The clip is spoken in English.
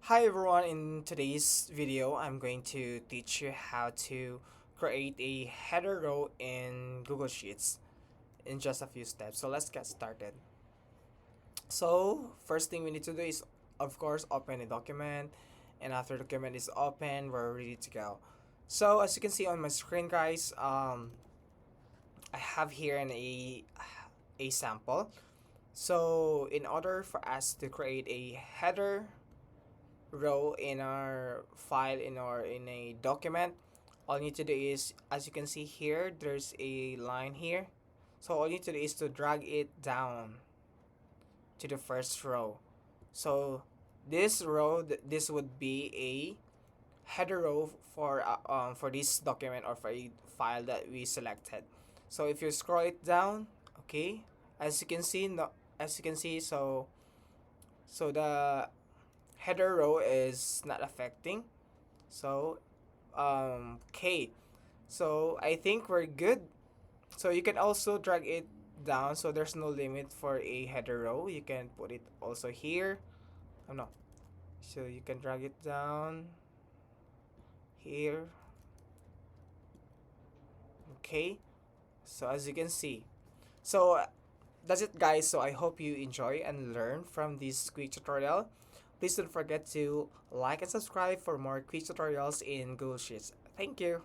Hi everyone, in today's video I'm going to teach you how to create a header row in Google Sheets in just a few steps. So let's get started. So first thing we need to do is of course open a document, and after the document is open we're ready to go. So as you can see on my screen guys, I have here a sample. So in order for us to create a header row in our file in a document, all you need to do is, as you can see here, there's a line here. So all you need to do is to drag it down to the first row. So this row, this would be a header row for this document or for a file that we selected. So if you scroll it down, okay, as you can see, no, as you can see, so the header row is not affecting. So okay, so I think we're good. So you can also drag it down, so there's no limit for a header row. You can put it also here. Oh no, so you can drag it down here. Okay, so as you can see, so that's it guys. So I hope you enjoy and learn from this quick tutorial. Please don't forget to like and subscribe for more quick tutorials in Google Sheets. Thank you.